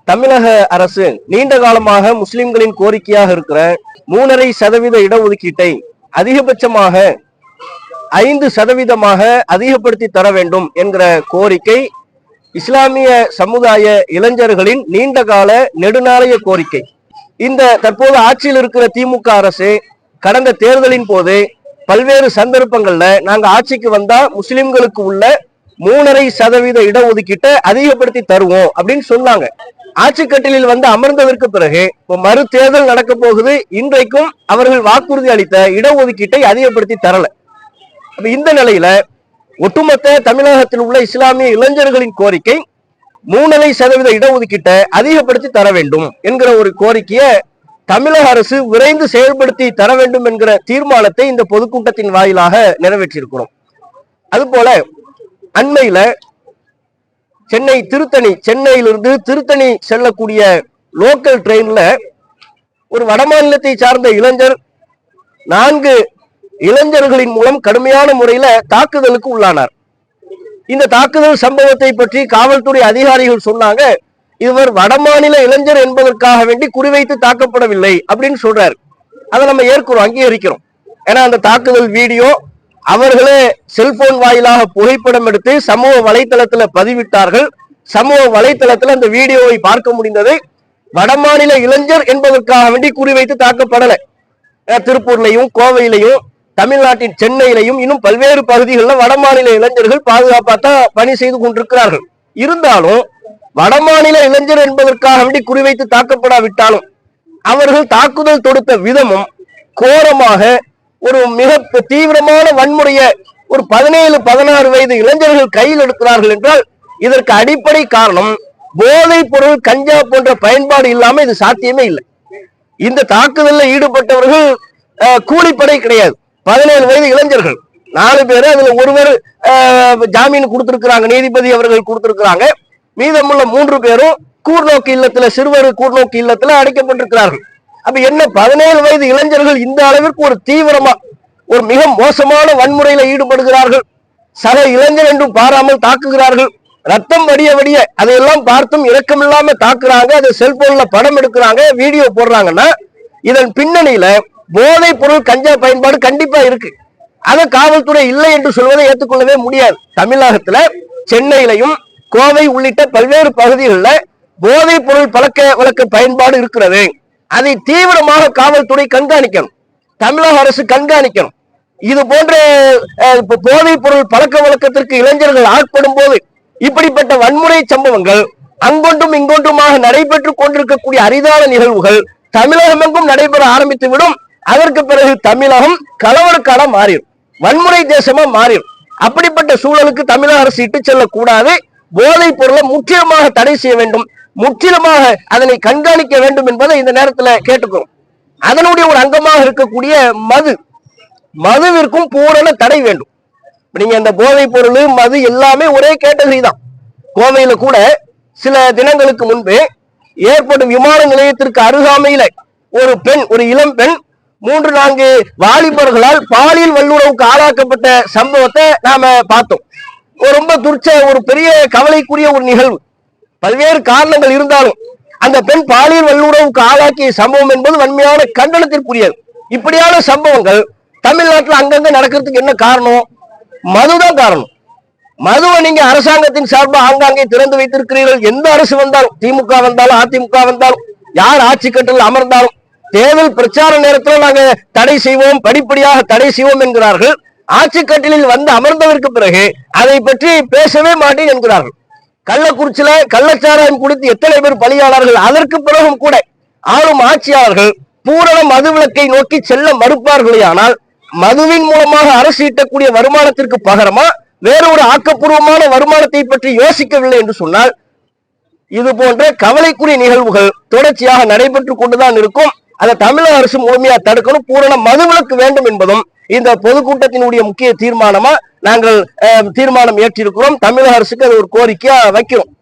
தமிழக அரசு நீண்ட காலமாக முஸ்லிம்களின் கோரிக்கையாக இருக்கிற 3.5% இடஒதுக்கீட்டை அதிகபட்சமாக 5% அதிகப்படுத்தி தர வேண்டும் என்கிற கோரிக்கை இஸ்லாமிய சமுதாய இளைஞர்களின் நீண்டகால நெடுநாளைய கோரிக்கை. இந்த தற்போது ஆட்சியில் இருக்கிற திமுக அரசு கடந்த தேர்தலின் போது பல்வேறு சந்தர்ப்பங்கள்ல நாங்க ஆட்சிக்கு வந்தா முஸ்லிம்களுக்கு உள்ள 3.5% இடஒதுக்கீட்டை அதிகப்படுத்தி தருவோம் அப்படின்னு சொன்னாங்க. ஆட்சி கட்டிலில் வந்து அமர்ந்ததற்கு பிறகு மறு தேர்தல் நடக்க போகுது. இன்றைக்கும் அவர்கள் வாக்குறுதி அளித்த இடஒதுக்கீட்டை அதிகப்படுத்தி தரல. இந்த நிலையில ஒட்டுமொத்த தமிழகத்தில் உள்ள இஸ்லாமிய இளைஞர்களின் கோரிக்கை 3.5% இடஒதுக்கீட்டை அதிகப்படுத்தி தர வேண்டும் என்கிற ஒரு கோரிக்கையை தமிழக அரசு விரைந்து செயல்படுத்தி தர வேண்டும் என்கிற தீர்மானத்தை இந்த பொதுக்கூட்டத்தின் வாயிலாக நிறைவேற்றியிருக்கிறோம். அதுபோல அண்மையில சென்னையிலிருந்து திருத்தணி செல்லக்கூடிய லோக்கல் ட்ரெயின்ல ஒரு வடமாநிலத்தை சார்ந்த இளைஞர் 4 இளைஞர்களின் மூலம் கடுமையான முறையில தாக்குதலுக்கு உள்ளானார். இந்த தாக்குதல் சம்பவத்தை பற்றி காவல்துறை அதிகாரிகள் சொன்னாங்க, இவர் வடமாநில இளைஞர் என்பதற்காக வேண்டி குறிவைத்து தாக்கப்படவில்லை அப்படின்னு சொல்றாரு. அதை நம்ம ஏற்கிறோம், அங்கீகரிக்கிறோம். ஏன்னா அந்த தாக்குதல் வீடியோ அவர்களே செல்போன் வாயிலாக புகைப்படம் எடுத்து சமூக வலைத்தளத்துல பதிவிட்டார்கள். சமூக வலைத்தளத்துல அந்த வீடியோவை பார்க்க முடிந்தது. வடமாநில இளைஞர் என்பதற்காக வேண்டி குறிவைத்து தாக்கப்படலை. திருப்பூர்லையும் கோவையிலையும் தமிழ்நாட்டின் சென்னையிலையும் இன்னும் பல்வேறு பகுதிகளில் வடமாநில இளைஞர்கள் பாதுகாப்பாக தான் பணி செய்து கொண்டிருக்கிறார்கள். இருந்தாலும் வடமாநில இளைஞர் என்பதற்காக வேண்டி குறிவைத்து தாக்கப்படாவிட்டாலும் அவர்கள் தாக்குதல் தொடுத்த விதமும் கோரமாக ஒரு மிக தீவிரமான வன்முறையை ஒரு 17-16 வயது இளைஞர்கள் கையில் எடுக்கிறார்கள் என்றால் இதற்கு அடிப்படை காரணம் போதைப் பொருள் கஞ்சா போன்ற பயன்பாடு இல்லாம இது சாத்தியமே இல்லை. இந்த தாக்குதலில் ஈடுபட்டவர்கள் கூலிப்படை கிடையாது. 17 வயது இளைஞர்கள் 4 பேர், அதுல ஒருவர் ஜாமீன் கொடுத்திருக்கிறாங்க, நீதிபதி அவர்கள் கொடுத்திருக்கிறாங்க. மீதமுள்ள 3 பேரும் கூர்நோக்கு இல்லத்துல, சிறுவர் கூர்நோக்கு இல்லத்துல அடைக்கப்பட்டிருக்கிறார்கள். அப்ப என்ன 17 வயது இளைஞர்கள் இந்த அளவிற்கு ஒரு தீவிரமா ஒரு மிக மோசமான வன்முறையில ஈடுபடுகிறார்கள். சக இளைஞர் என்றும் பாராமல் தாக்குகிறார்கள். ரத்தம் வடிய அதையெல்லாம் பார்த்தும் இரக்கமில்லாம தாக்குறாங்க. அதை செல்போன்ல படம் எடுக்கிறாங்க, வீடியோ போடுறாங்கன்னா இதன் பின்னணியில போதைப் பொருள் கஞ்சா பயன்பாடு கண்டிப்பா இருக்கு. அதை காவல்துறை இல்லை என்று சொல்வதை ஏற்றுக்கொள்ளவே முடியாது. தமிழகத்துல சென்னையிலையும் கோவை உள்ளிட்ட பல்வேறு பகுதிகளில் போதைப் பொருள் பழக்க வழக்க பயன்பாடு இருக்கிறது. அதை தீவிரமாக காவல்துறை கண்காணிக்கணும், தமிழக அரசு கண்காணிக்கணும். இது போன்ற போதைப் பொருள் பழக்க வழக்கத்திற்கு இளைஞர்கள் ஆட்படும் போது இப்படிப்பட்ட வன்முறை சம்பவங்கள் அங்கொன்றும் இங்கொன்றுமாக நடைபெற்றுக் கொண்டிருக்கக்கூடிய அரிதான நிகழ்வுகள் தமிழகம் எங்கும் நடைபெற ஆரம்பித்து விடும். அதற்கு பிறகு தமிழகம் கலவரக்கான மாறிடும், வன்முறை தேசமா மாறிடும். அப்படிப்பட்ட சூழலுக்கு தமிழக அரசு இட்டு செல்லக்கூடாது. போதைப் பொருளை முற்றிலுமாக தடை செய்ய வேண்டும், முற்றிலுமாக அதனை கண்காணிக்க வேண்டும் என்பதை இந்த நேரத்தில் கேட்டுக்கிறோம். அதனுடைய ஒரு அங்கமாக இருக்கக்கூடிய மதுவிற்கும் பூரண தடை வேண்டும். நீங்க இந்த போதைப் பொருள் மது எல்லாமே ஒரே கேட்டகரி தான். கோவையில கூட சில தினங்களுக்கு முன்பு ஏற்படும் விமான நிலையத்திற்கு அருகாமையில ஒரு இளம் பெண் 3-4 வாலிபர்களால் பாலியல் வல்லுறவுக்கு ஆளாக்கப்பட்ட சம்பவத்தை நாம பார்த்தோம். ரொம்ப ஒரு பெரிய கவலைக்குரிய ஒரு நிகழ்வு. பல்வேறு காரணங்கள் இருந்தாலும் அந்த பெண் பாலியல் வல்லுறவுக்கு ஆளாக்கிய சம்பவம் என்பது வன்மையான கண்டனத்திற்குரியது. இப்படியான சம்பவங்கள் தமிழ்நாட்டில் அங்கங்க நடக்கிறதுக்கு என்ன காரணம்? மதுதான் காரணம். மதுவை நீங்க அரசாங்கத்தின் சார்பாக ஆங்காங்கே திறந்து வைத்திருக்கிறீர்கள். எந்த அரசு வந்தாலும், திமுக வந்தாலும் அதிமுக வந்தாலும், யார் ஆட்சி கட்டில் அமர்ந்தாலும் தேர்தல் பிரச்சார நேரத்தில் நாங்க தடை செய்வோம், படிப்படியாக தடை செய்வோம் என்கிறார்கள். ஆட்சி கட்டிலில் வந்து அமர்ந்ததற்கு பிறகு அதை பற்றி பேசவே மாட்டேன் என்கிறார்கள். கள்ளக்குறிச்சியில கள்ளச்சாராயம் குடித்து எத்தனை பேர் பலியாளர்கள். அதற்கு பிறகும் கூட ஆளும் ஆட்சியாளர்கள் பூரண மதுவிலக்கை நோக்கி செல்ல மறுப்பார்களே. ஆனால் மதுவின் மூலமாக அரசு ஈட்டக்கூடிய வருமானத்திற்கு பகரமா வேற ஒரு ஆக்கப்பூர்வமான வருமானத்தை பற்றி யோசிக்கவில்லை என்று சொன்னால் இது போன்ற கவலைக்குரிய நிகழ்வுகள் தொடர்ச்சியாக நடைபெற்றுக் கொண்டுதான் இருக்கும். அதை தமிழக அரசு முழுமையா தடுக்கணும். பூரண மதுவிலக்கு வேண்டும் என்பதும் இந்த பொதுக்கூட்டத்தினுடைய முக்கிய தீர்மானமா நாங்கள் தீர்மானம் ஏற்றிருக்கிறோம். தமிழக அரசுக்கு அது ஒரு கோரிக்கையா வைக்கிறோம்.